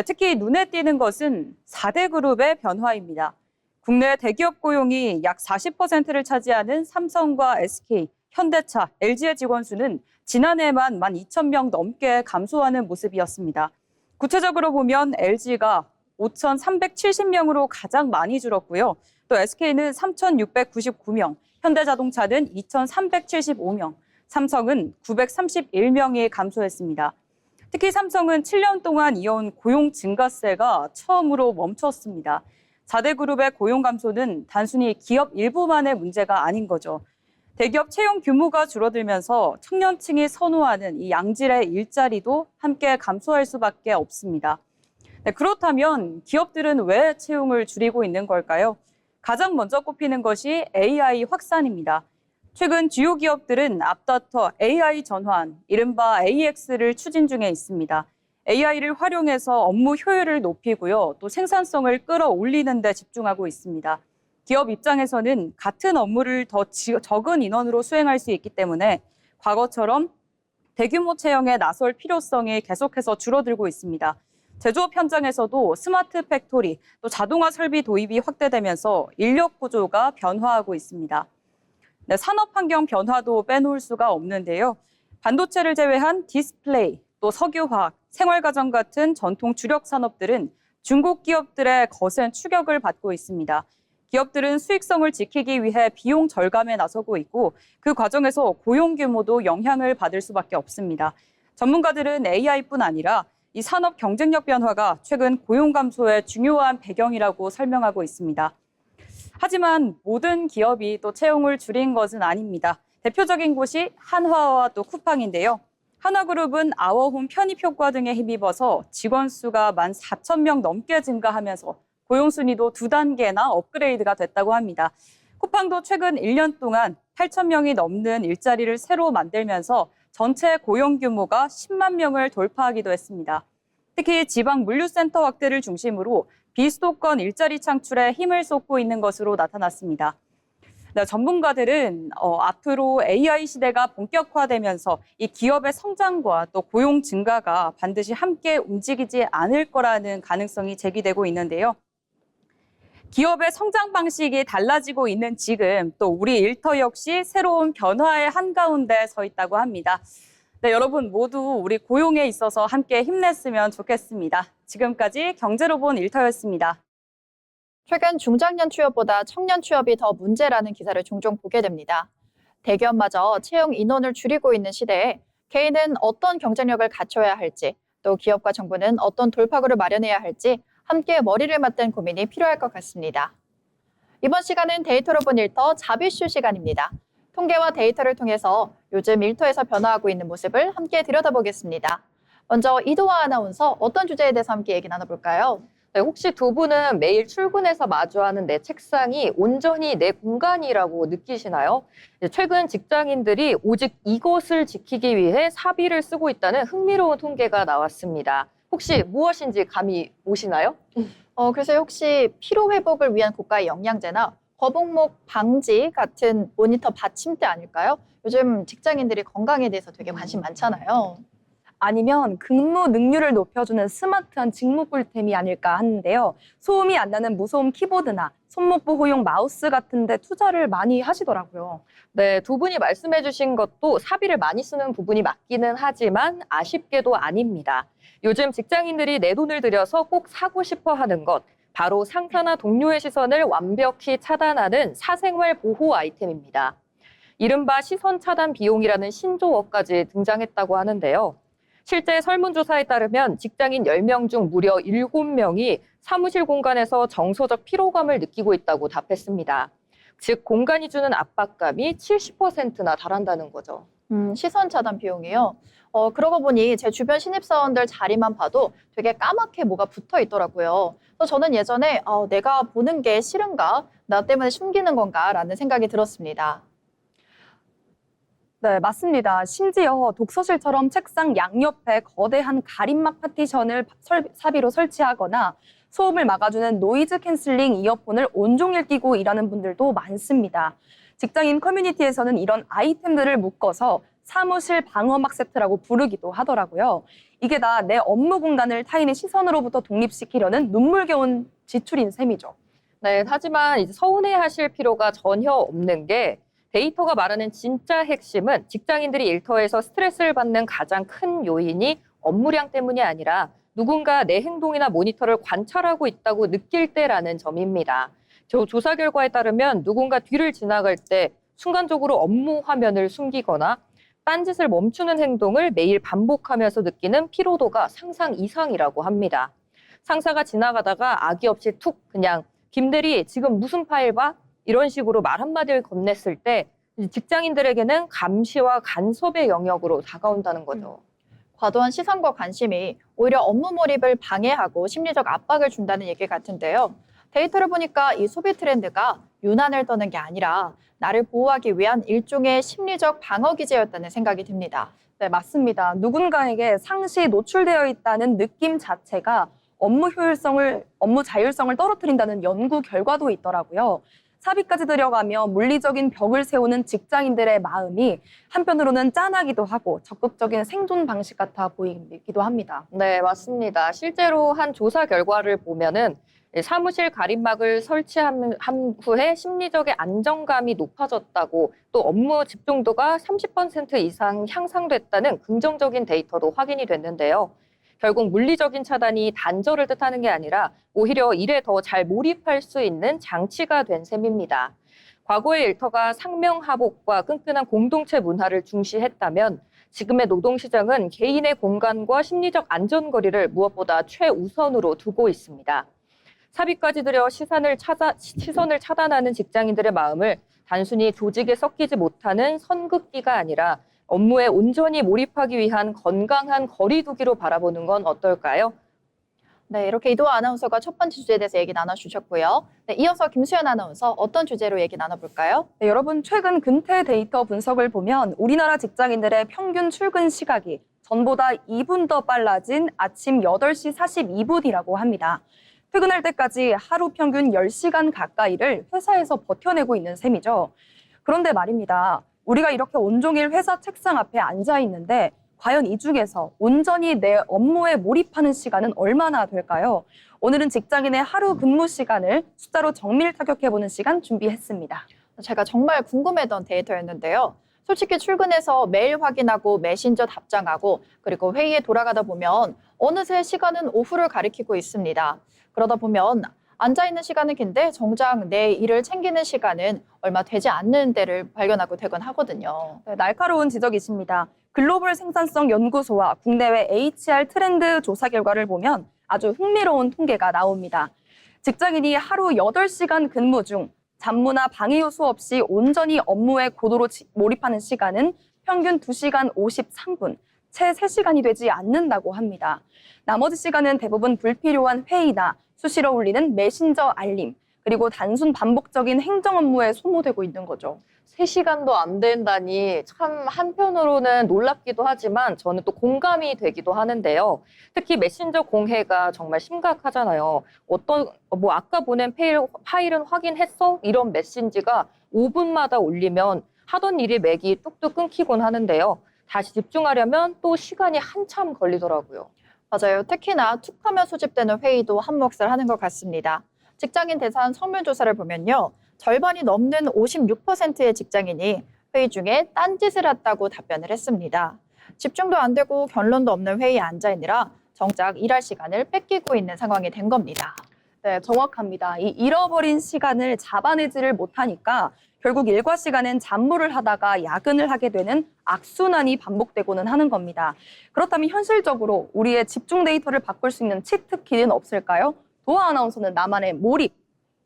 특히 눈에 띄는 것은 4대 그룹의 변화입니다. 국내 대기업 고용이 약 40%를 차지하는 삼성과 SK, 현대차, LG의 직원 수는 지난해만 12,000명 넘게 감소하는 모습이었습니다. 구체적으로 보면 LG가 5,370명으로 가장 많이 줄었고요. 또 SK는 3,699명, 현대자동차는 2,375명, 삼성은 931명이 감소했습니다. 특히 삼성은 7년 동안 이어온 고용 증가세가 처음으로 멈췄습니다. 4대 그룹의 고용 감소는 단순히 기업 일부만의 문제가 아닌 거죠. 대기업 채용 규모가 줄어들면서 청년층이 선호하는 이 양질의 일자리도 함께 감소할 수밖에 없습니다. 그렇다면 기업들은 왜 채용을 줄이고 있는 걸까요? 가장 먼저 꼽히는 것이 AI 확산입니다. 최근 주요 기업들은 앞다퉈 AI 전환, 이른바 AX를 추진 중에 있습니다. AI를 활용해서 업무 효율을 높이고요, 또 생산성을 끌어올리는 데 집중하고 있습니다. 기업 입장에서는 같은 업무를 더 적은 인원으로 수행할 수 있기 때문에 과거처럼 대규모 채용에 나설 필요성이 계속해서 줄어들고 있습니다. 제조업 현장에서도 스마트 팩토리, 또 자동화 설비 도입이 확대되면서 인력 구조가 변화하고 있습니다. 산업 환경 변화도 빼놓을 수가 없는데요. 반도체를 제외한 디스플레이, 또 석유화학, 생활가전 같은 전통 주력 산업들은 중국 기업들의 거센 추격을 받고 있습니다. 기업들은 수익성을 지키기 위해 비용 절감에 나서고 있고 그 과정에서 고용 규모도 영향을 받을 수밖에 없습니다. 전문가들은 AI뿐 아니라 이 산업 경쟁력 변화가 최근 고용 감소의 중요한 배경이라고 설명하고 있습니다. 하지만 모든 기업이 또 채용을 줄인 것은 아닙니다. 대표적인 곳이 한화와 또 쿠팡인데요. 한화그룹은 아워홈 편입 효과 등에 힘입어서 직원 수가 14,000명 넘게 증가하면서 고용 순위도 2단계나 업그레이드가 됐다고 합니다. 쿠팡도 최근 1년 동안 8,000명이 넘는 일자리를 새로 만들면서 전체 고용 규모가 10만 명을 돌파하기도 했습니다. 특히 지방 물류센터 확대를 중심으로 비수도권 일자리 창출에 힘을 쏟고 있는 것으로 나타났습니다. 전문가들은 앞으로 AI 시대가 본격화되면서 이 기업의 성장과 또 고용 증가가 반드시 함께 움직이지 않을 거라는 가능성이 제기되고 있는데요. 기업의 성장 방식이 달라지고 있는 지금 또 우리 일터 역시 새로운 변화의 한가운데 서 있다고 합니다. 여러분 모두 우리 고용에 있어서 함께 힘냈으면 좋겠습니다. 지금까지 경제로 본 일터였습니다. 최근 중장년 취업보다 청년 취업이 더 문제라는 기사를 종종 보게 됩니다. 대기업마저 채용 인원을 줄이고 있는 시대에 개인은 어떤 경쟁력을 갖춰야 할지, 또 기업과 정부는 어떤 돌파구를 마련해야 할지 함께 머리를 맞댄 고민이 필요할 것 같습니다. 이번 시간은 데이터로 본 일터 자비슈 시간입니다. 통계와 데이터를 통해서 요즘 일터에서 변화하고 있는 모습을 함께 들여다보겠습니다. 먼저 이도화 아나운서 어떤 주제에 대해서 함께 얘기 나눠볼까요? 네, 혹시 두 분은 매일 출근해서 마주하는 내 책상이 온전히 내 공간이라고 느끼시나요? 최근 직장인들이 오직 이것을 지키기 위해 사비를 쓰고 있다는 흥미로운 통계가 나왔습니다. 혹시 무엇인지 감이 오시나요? 그래서 혹시 피로 회복을 위한 고가의 영양제나 거북목 방지 같은 모니터 받침대 아닐까요? 요즘 직장인들이 건강에 대해서 되게 관심 많잖아요. 아니면 근무 능률을 높여주는 스마트한 직무 꿀템이 아닐까 하는데요. 소음이 안 나는 무소음 키보드나 손목 보호용 마우스 같은 데 투자를 많이 하시더라고요. 네, 두 분이 말씀해 주신 것도 사비를 많이 쓰는 부분이 맞기는 하지만 아쉽게도 아닙니다. 요즘 직장인들이 내 돈을 들여서 꼭 사고 싶어 하는 것, 바로 상사나 동료의 시선을 완벽히 차단하는 사생활 보호 아이템입니다. 이른바 시선 차단 비용이라는 신조어까지 등장했다고 하는데요. 실제 설문조사에 따르면 직장인 10명 중 무려 7명이 사무실 공간에서 정서적 피로감을 느끼고 있다고 답했습니다. 즉, 공간이 주는 압박감이 70%나 달한다는 거죠. 시선 차단 비용이요. 그러고 보니 제 주변 신입사원들 자리만 봐도 되게 까맣게 뭐가 붙어 있더라고요. 그래서 저는 예전에 내가 보는 게 싫은가? 나 때문에 숨기는 건가? 라는 생각이 들었습니다. 네, 맞습니다. 심지어 독서실처럼 책상 양옆에 거대한 가림막 파티션을 사비로 설치하거나 소음을 막아주는 노이즈 캔슬링 이어폰을 온종일 끼고 일하는 분들도 많습니다. 직장인 커뮤니티에서는 이런 아이템들을 묶어서 사무실 방어막 세트라고 부르기도 하더라고요. 이게 다 내 업무 공간을 타인의 시선으로부터 독립시키려는 눈물겨운 지출인 셈이죠. 네, 하지만 이제 서운해하실 필요가 전혀 없는 게 데이터가 말하는 진짜 핵심은 직장인들이 일터에서 스트레스를 받는 가장 큰 요인이 업무량 때문이 아니라 누군가 내 행동이나 모니터를 관찰하고 있다고 느낄 때라는 점입니다. 조사 결과에 따르면 누군가 뒤를 지나갈 때 순간적으로 업무 화면을 숨기거나 딴짓을 멈추는 행동을 매일 반복하면서 느끼는 피로도가 상상 이상이라고 합니다. 상사가 지나가다가 악의 없이 툭 그냥 김대리 지금 무슨 파일 봐? 이런 식으로 말 한마디를 건넸을 때 직장인들에게는 감시와 간섭의 영역으로 다가온다는 거죠. 과도한 시선과 관심이 오히려 업무 몰입을 방해하고 심리적 압박을 준다는 얘기 같은데요. 데이터를 보니까 이 소비 트렌드가 유난을 떠는 게 아니라 나를 보호하기 위한 일종의 심리적 방어 기제였다는 생각이 듭니다. 네, 맞습니다. 누군가에게 상시 노출되어 있다는 느낌 자체가 업무 자율성을 떨어뜨린다는 연구 결과도 있더라고요. 사비까지 들여가며 물리적인 벽을 세우는 직장인들의 마음이 한편으로는 짠하기도 하고 적극적인 생존 방식 같아 보이기도 합니다. 네, 맞습니다. 실제로 한 조사 결과를 보면은 사무실 가림막을 설치한 후에 심리적인 안정감이 높아졌다고 또 업무 집중도가 30% 이상 향상됐다는 긍정적인 데이터도 확인이 됐는데요. 결국 물리적인 차단이 단절을 뜻하는 게 아니라 오히려 일에 더 잘 몰입할 수 있는 장치가 된 셈입니다. 과거의 일터가 상명하복과 끈끈한 공동체 문화를 중시했다면 지금의 노동시장은 개인의 공간과 심리적 안전거리를 무엇보다 최우선으로 두고 있습니다. 사비까지 들여 시선을 차단하는 직장인들의 마음을 단순히 조직에 섞이지 못하는 선긋기가 아니라 업무에 온전히 몰입하기 위한 건강한 거리두기로 바라보는 건 어떨까요? 네, 이렇게 이도화 아나운서가 첫 번째 주제에 대해서 얘기 나눠주셨고요. 네, 이어서 김수연 아나운서 어떤 주제로 얘기 나눠볼까요? 네, 여러분 최근 근태 데이터 분석을 보면 우리나라 직장인들의 평균 출근 시각이 전보다 2분 더 빨라진 아침 8시 42분이라고 합니다. 퇴근할 때까지 하루 평균 10시간 가까이를 회사에서 버텨내고 있는 셈이죠. 그런데 말입니다. 우리가 이렇게 온종일 회사 책상 앞에 앉아 있는데 과연 이 중에서 온전히 내 업무에 몰입하는 시간은 얼마나 될까요? 오늘은 직장인의 하루 근무 시간을 숫자로 정밀 타격해보는 시간 준비했습니다. 제가 정말 궁금했던 데이터였는데요. 솔직히 출근해서 메일 확인하고 메신저 답장하고 그리고 회의에 돌아가다 보면 어느새 시간은 오후를 가리키고 있습니다. 그러다 보면 앉아있는 시간은 긴데 정작 내 일을 챙기는 시간은 얼마 되지 않는 때를 발견하고 퇴근하거든요. 네, 날카로운 지적이십니다. 글로벌 생산성 연구소와 국내외 HR 트렌드 조사 결과를 보면 아주 흥미로운 통계가 나옵니다. 직장인이 하루 8시간 근무 중 잡무나 방해 요소 없이 온전히 업무에 고도로 몰입하는 시간은 평균 2시간 53분, 채 3시간이 되지 않는다고 합니다. 나머지 시간은 대부분 불필요한 회의나 수시로 울리는 메신저 알림, 그리고 단순 반복적인 행정 업무에 소모되고 있는 거죠. 3시간도 안 된다니 참 한편으로는 놀랍기도 하지만 저는 또 공감이 되기도 하는데요. 특히 메신저 공해가 정말 심각하잖아요. 아까 보낸 파일은 확인했어? 이런 메시지가 5분마다 올리면 하던 일이 맥이 뚝뚝 끊기곤 하는데요. 다시 집중하려면 또 시간이 한참 걸리더라고요. 맞아요. 특히나 툭하면 소집되는 회의도 한몫을 하는 것 같습니다. 직장인 대상 설문조사를 보면요. 절반이 넘는 56%의 직장인이 회의 중에 딴짓을 했다고 답변을 했습니다. 집중도 안 되고 결론도 없는 회의에 앉아있느라 정작 일할 시간을 뺏기고 있는 상황이 된 겁니다. 네, 정확합니다. 이 잃어버린 시간을 잡아내지를 못하니까 결국 일과 시간엔 잡무를 하다가 야근을 하게 되는 악순환이 반복되고는 하는 겁니다. 그렇다면 현실적으로 우리의 집중 데이터를 바꿀 수 있는 치트키는 없을까요? 도하 아나운서는 나만의 몰입,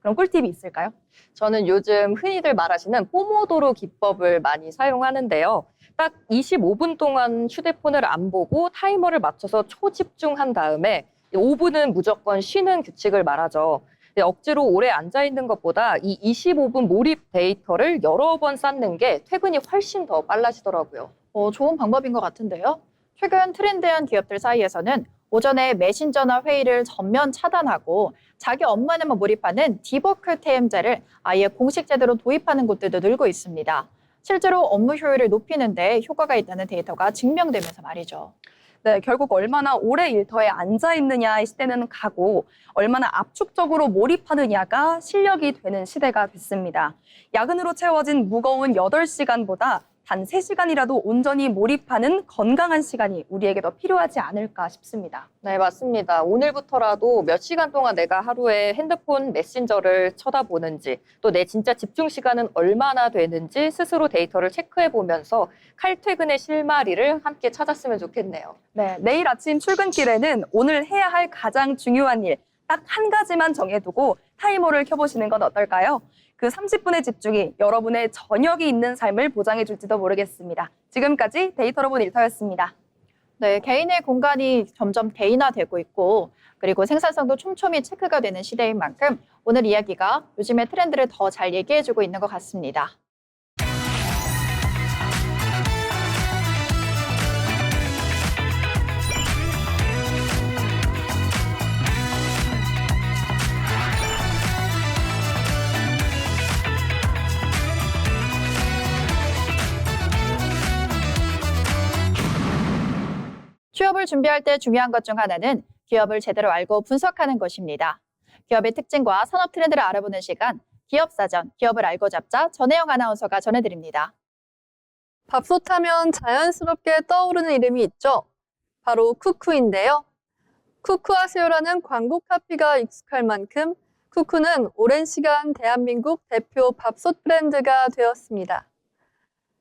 그런 꿀팁이 있을까요? 저는 요즘 흔히들 말하시는 포모도로 기법을 많이 사용하는데요. 딱 25분 동안 휴대폰을 안 보고 타이머를 맞춰서 초집중한 다음에 5분은 무조건 쉬는 규칙을 말하죠. 억지로 오래 앉아있는 것보다 이 25분 몰입 데이터를 여러 번 쌓는 게 퇴근이 훨씬 더 빨라지더라고요. 좋은 방법인 것 같은데요. 최근 트렌드한 기업들 사이에서는 오전에 메신저나 회의를 전면 차단하고 자기 업무에만 몰입하는 디버크 태임제를 아예 공식 제도로 도입하는 곳들도 늘고 있습니다. 실제로 업무 효율을 높이는 데 효과가 있다는 데이터가 증명되면서 말이죠. 네, 결국 얼마나 오래 일터에 앉아있느냐의 시대는 가고 얼마나 압축적으로 몰입하느냐가 실력이 되는 시대가 됐습니다. 야근으로 채워진 무거운 8시간보다 단 3시간이라도 온전히 몰입하는 건강한 시간이 우리에게 더 필요하지 않을까 싶습니다. 네, 맞습니다. 오늘부터라도 몇 시간 동안 내가 하루에 핸드폰 메신저를 쳐다보는지 또 내 진짜 집중 시간은 얼마나 되는지 스스로 데이터를 체크해 보면서 칼퇴근의 실마리를 함께 찾았으면 좋겠네요. 네, 내일 아침 출근길에는 오늘 해야 할 가장 중요한 일, 딱 한 가지만 정해두고 타이머를 켜보시는 건 어떨까요? 그 30분의 집중이 여러분의 저녁이 있는 삶을 보장해 줄지도 모르겠습니다. 지금까지 데이터로 본 일터였습니다. 네, 개인의 공간이 점점 개인화되고 있고 그리고 생산성도 촘촘히 체크가 되는 시대인 만큼 오늘 이야기가 요즘의 트렌드를 더 잘 얘기해주고 있는 것 같습니다. 취업을 준비할 때 중요한 것 중 하나는 기업을 제대로 알고 분석하는 것입니다. 기업의 특징과 산업 트렌드를 알아보는 시간, 기업사전, 기업을 알고 잡자 전혜영 아나운서가 전해드립니다. 밥솥 하면 자연스럽게 떠오르는 이름이 있죠. 바로 쿠쿠인데요. 쿠쿠하세요라는 광고 카피가 익숙할 만큼 쿠쿠는 오랜 시간 대한민국 대표 밥솥 브랜드가 되었습니다.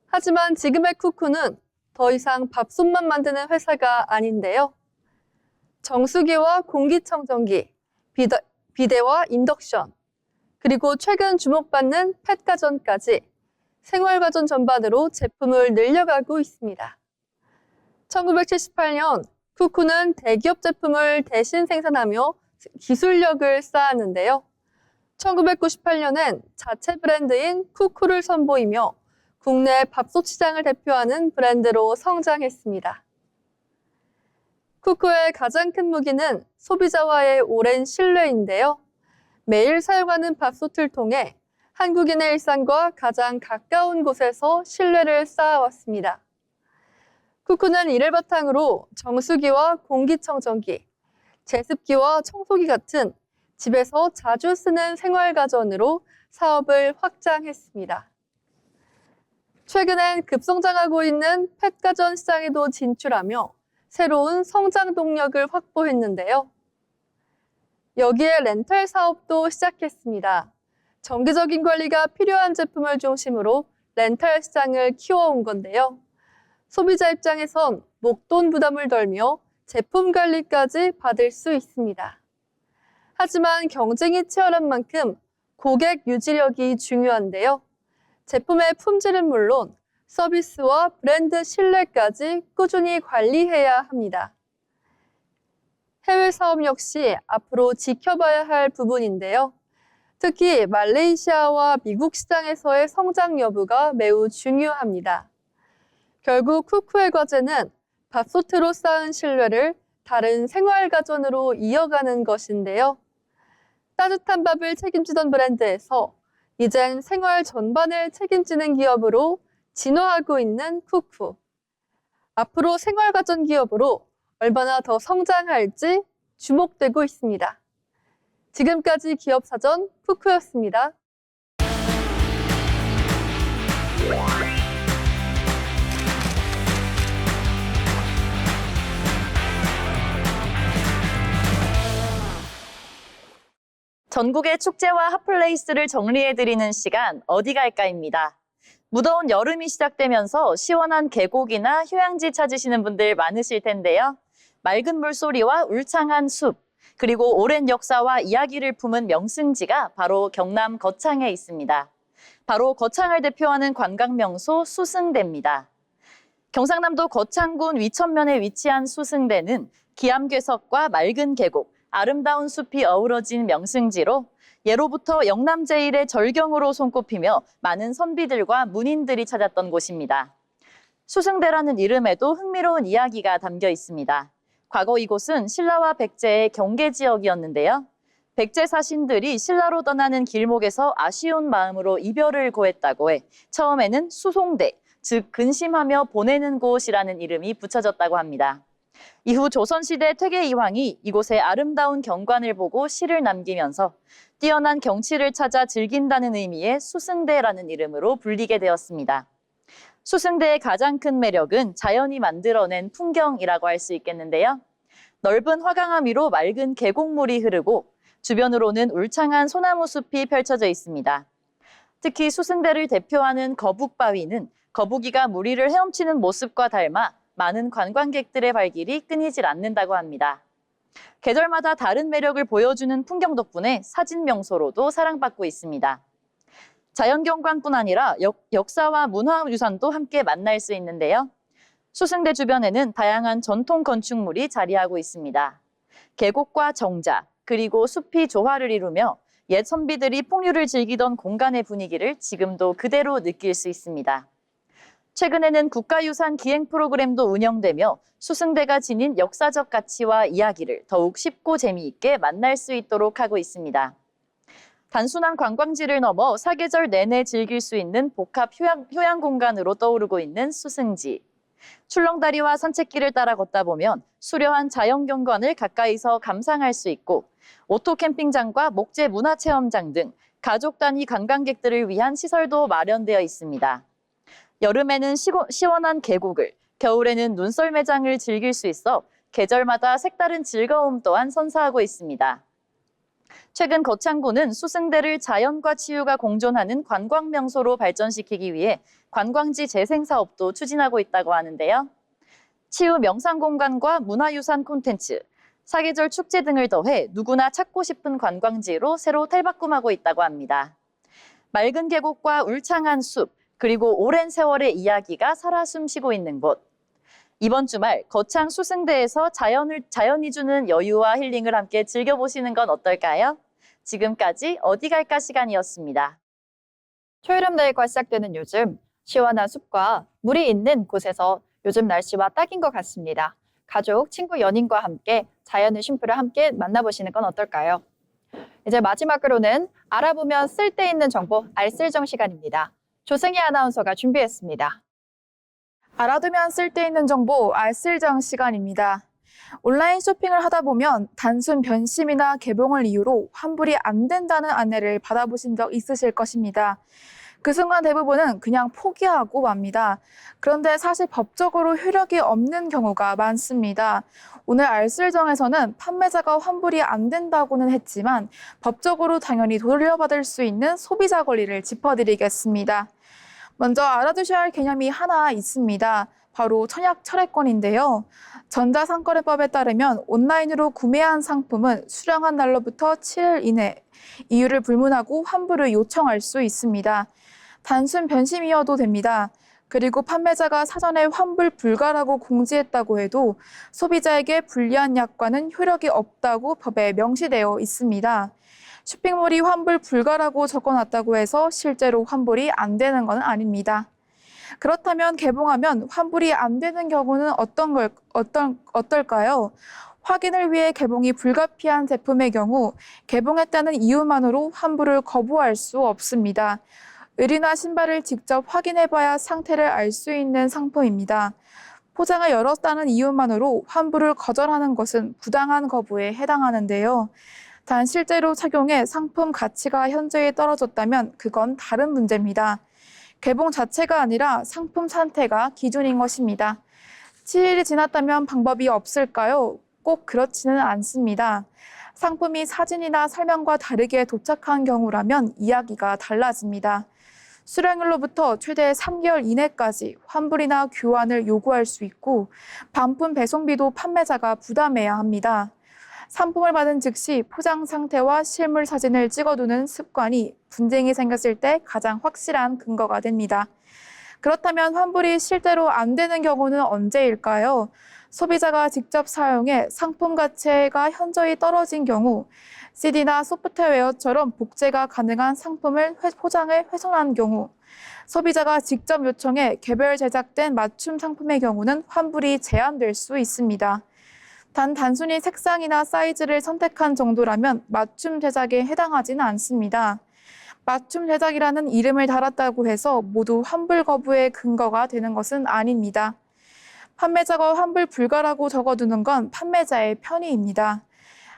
하지만 지금의 쿠쿠는 더 이상 밥솥만 만드는 회사가 아닌데요. 정수기와 공기청정기, 비데와 인덕션, 그리고 최근 주목받는 펫가전까지 생활가전 전반으로 제품을 늘려가고 있습니다. 1978년 쿠쿠는 대기업 제품을 대신 생산하며 기술력을 쌓았는데요. 1998년엔 자체 브랜드인 쿠쿠를 선보이며 국내 밥솥 시장을 대표하는 브랜드로 성장했습니다. 쿠쿠의 가장 큰 무기는 소비자와의 오랜 신뢰인데요. 매일 사용하는 밥솥을 통해 한국인의 일상과 가장 가까운 곳에서 신뢰를 쌓아왔습니다. 쿠쿠는 이를 바탕으로 정수기와 공기청정기, 제습기와 청소기 같은 집에서 자주 쓰는 생활가전으로 사업을 확장했습니다. 최근엔 급성장하고 있는 펫가전 시장에도 진출하며 새로운 성장 동력을 확보했는데요. 여기에 렌탈 사업도 시작했습니다. 정기적인 관리가 필요한 제품을 중심으로 렌탈 시장을 키워온 건데요. 소비자 입장에선 목돈 부담을 덜며 제품 관리까지 받을 수 있습니다. 하지만 경쟁이 치열한 만큼 고객 유지력이 중요한데요. 제품의 품질은 물론 서비스와 브랜드 신뢰까지 꾸준히 관리해야 합니다. 해외 사업 역시 앞으로 지켜봐야 할 부분인데요. 특히 말레이시아와 미국 시장에서의 성장 여부가 매우 중요합니다. 결국 쿠쿠의 과제는 밥솥으로 쌓은 신뢰를 다른 생활 가전으로 이어가는 것인데요. 따뜻한 밥을 책임지던 브랜드에서 이젠 생활 전반을 책임지는 기업으로 진화하고 있는 쿠쿠. 앞으로 생활 가전 기업으로 얼마나 더 성장할지 주목되고 있습니다. 지금까지 기업사전 쿠쿠였습니다. 전국의 축제와 핫플레이스를 정리해드리는 시간 어디 갈까입니다. 무더운 여름이 시작되면서 시원한 계곡이나 휴양지 찾으시는 분들 많으실 텐데요. 맑은 물소리와 울창한 숲, 그리고 오랜 역사와 이야기를 품은 명승지가 바로 경남 거창에 있습니다. 바로 거창을 대표하는 관광명소 수승대입니다. 경상남도 거창군 위천면에 위치한 수승대는 기암괴석과 맑은 계곡, 아름다운 숲이 어우러진 명승지로 예로부터 영남 제1의 절경으로 손꼽히며 많은 선비들과 문인들이 찾았던 곳입니다. 수승대라는 이름에도 흥미로운 이야기가 담겨 있습니다. 과거 이곳은 신라와 백제의 경계 지역이었는데요. 백제 사신들이 신라로 떠나는 길목에서 아쉬운 마음으로 이별을 고했다고 해 처음에는 수송대, 즉 근심하며 보내는 곳이라는 이름이 붙여졌다고 합니다. 이후 조선시대 퇴계 이황이 이곳의 아름다운 경관을 보고 시를 남기면서 뛰어난 경치를 찾아 즐긴다는 의미의 수승대라는 이름으로 불리게 되었습니다. 수승대의 가장 큰 매력은 자연이 만들어낸 풍경이라고 할 수 있겠는데요. 넓은 화강암 위로 맑은 계곡물이 흐르고 주변으로는 울창한 소나무 숲이 펼쳐져 있습니다. 특히 수승대를 대표하는 거북바위는 거북이가 무리를 헤엄치는 모습과 닮아 많은 관광객들의 발길이 끊이질 않는다고 합니다. 계절마다 다른 매력을 보여주는 풍경 덕분에 사진 명소로도 사랑받고 있습니다. 자연경관뿐 아니라 역사와 문화유산도 함께 만날 수 있는데요. 수승대 주변에는 다양한 전통 건축물이 자리하고 있습니다. 계곡과 정자, 그리고 숲이 조화를 이루며 옛 선비들이 풍류를 즐기던 공간의 분위기를 지금도 그대로 느낄 수 있습니다. 최근에는 국가유산 기행 프로그램도 운영되며 수승대가 지닌 역사적 가치와 이야기를 더욱 쉽고 재미있게 만날 수 있도록 하고 있습니다. 단순한 관광지를 넘어 사계절 내내 즐길 수 있는 복합 휴양 공간으로 떠오르고 있는 수승지. 출렁다리와 산책길을 따라 걷다 보면 수려한 자연 경관을 가까이서 감상할 수 있고 오토 캠핑장과 목재 문화체험장 등 가족 단위 관광객들을 위한 시설도 마련되어 있습니다. 여름에는 시원한 계곡을, 겨울에는 눈썰매장을 즐길 수 있어 계절마다 색다른 즐거움 또한 선사하고 있습니다. 최근 거창군은 수승대를 자연과 치유가 공존하는 관광명소로 발전시키기 위해 관광지 재생 사업도 추진하고 있다고 하는데요. 치유 명상공간과 문화유산 콘텐츠, 사계절 축제 등을 더해 누구나 찾고 싶은 관광지로 새로 탈바꿈하고 있다고 합니다. 맑은 계곡과 울창한 숲, 그리고 오랜 세월의 이야기가 살아 숨쉬고 있는 곳. 이번 주말 거창 수승대에서 자연이 주는 여유와 힐링을 함께 즐겨보시는 건 어떨까요? 지금까지 어디 갈까 시간이었습니다. 초여름대회가 시작되는 요즘 시원한 숲과 물이 있는 곳에서 요즘 날씨와 딱인 것 같습니다. 가족, 친구, 연인과 함께 자연의 쉼표를 함께 만나보시는 건 어떨까요? 이제 마지막으로는 알아보면 쓸데있는 정보 알쓸정 시간입니다. 조승희 아나운서가 준비했습니다. 알아두면 쓸데있는 정보 알쓸정 시간입니다. 온라인 쇼핑을 하다 보면 단순 변심이나 개봉을 이유로 환불이 안 된다는 안내를 받아보신 적 있으실 것입니다. 그 순간 대부분은 그냥 포기하고 맙니다. 그런데 사실 법적으로 효력이 없는 경우가 많습니다. 오늘 알쓸정에서는 판매자가 환불이 안 된다고는 했지만 법적으로 당연히 돌려받을 수 있는 소비자 권리를 짚어드리겠습니다. 먼저 알아두셔야 할 개념이 하나 있습니다. 바로 청약철회권인데요. 전자상거래법에 따르면 온라인으로 구매한 상품은 수령한 날로부터 7일 이내 이유를 불문하고 환불을 요청할 수 있습니다. 단순 변심이어도 됩니다. 그리고 판매자가 사전에 환불 불가라고 공지했다고 해도 소비자에게 불리한 약관은 효력이 없다고 법에 명시되어 있습니다. 쇼핑몰이 환불 불가라고 적어놨다고 해서 실제로 환불이 안 되는 건 아닙니다. 그렇다면 개봉하면 환불이 안 되는 경우는 어떨까요? 확인을 위해 개봉이 불가피한 제품의 경우 개봉했다는 이유만으로 환불을 거부할 수 없습니다. 의류나 신발을 직접 확인해봐야 상태를 알 수 있는 상품입니다. 포장을 열었다는 이유만으로 환불을 거절하는 것은 부당한 거부에 해당하는데요. 단 실제로 착용해 상품 가치가 현저히 떨어졌다면 그건 다른 문제입니다. 개봉 자체가 아니라 상품 상태가 기준인 것입니다. 7일이 지났다면 방법이 없을까요? 꼭 그렇지는 않습니다. 상품이 사진이나 설명과 다르게 도착한 경우라면 이야기가 달라집니다. 수령일로부터 최대 3개월 이내까지 환불이나 교환을 요구할 수 있고 반품 배송비도 판매자가 부담해야 합니다. 상품을 받은 즉시 포장 상태와 실물 사진을 찍어두는 습관이 분쟁이 생겼을 때 가장 확실한 근거가 됩니다. 그렇다면 환불이 실제로 안 되는 경우는 언제일까요? 소비자가 직접 사용해 상품 가치가 현저히 떨어진 경우, CD나 소프트웨어처럼 복제가 가능한 상품을 포장을 훼손한 경우, 소비자가 직접 요청해 개별 제작된 맞춤 상품의 경우는 환불이 제한될 수 있습니다. 단순히 색상이나 사이즈를 선택한 정도라면 맞춤 제작에 해당하지는 않습니다. 맞춤 제작이라는 이름을 달았다고 해서 모두 환불 거부의 근거가 되는 것은 아닙니다. 판매자가 환불 불가라고 적어두는 건 판매자의 편의입니다.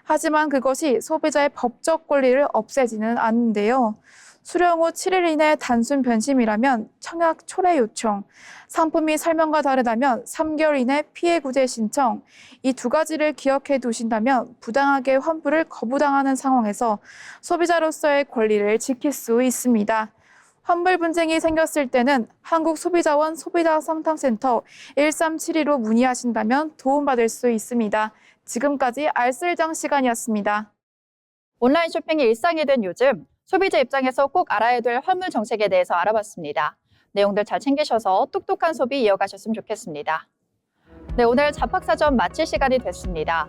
하지만 그것이 소비자의 법적 권리를 없애지는 않는데요. 수령 후 7일 이내 단순 변심이라면 청약 초래 요청, 상품이 설명과 다르다면 3개월 이내 피해 구제 신청, 이 두 가지를 기억해 두신다면 부당하게 환불을 거부당하는 상황에서 소비자로서의 권리를 지킬 수 있습니다. 환불 분쟁이 생겼을 때는 한국소비자원 소비자상담센터 1372로 문의하신다면 도움받을 수 있습니다. 지금까지 알쓸장 시간이었습니다. 온라인 쇼핑이 일상이 된 요즘 소비자 입장에서 꼭 알아야 될 환불 정책에 대해서 알아봤습니다. 내용들 잘 챙기셔서 똑똑한 소비 이어가셨으면 좋겠습니다. 네, 오늘 잡학사전 마칠 시간이 됐습니다.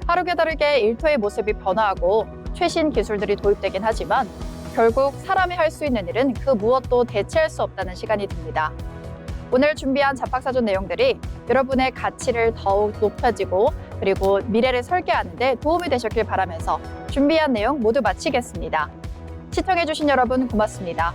하루가 다르게 일터의 모습이 변화하고 최신 기술들이 도입되긴 하지만 결국 사람이 할 수 있는 일은 그 무엇도 대체할 수 없다는 시간이 듭니다. 오늘 준비한 잡학사전 내용들이 여러분의 가치를 더욱 높여지고 그리고 미래를 설계하는 데 도움이 되셨길 바라면서 준비한 내용 모두 마치겠습니다. 시청해주신 여러분 고맙습니다.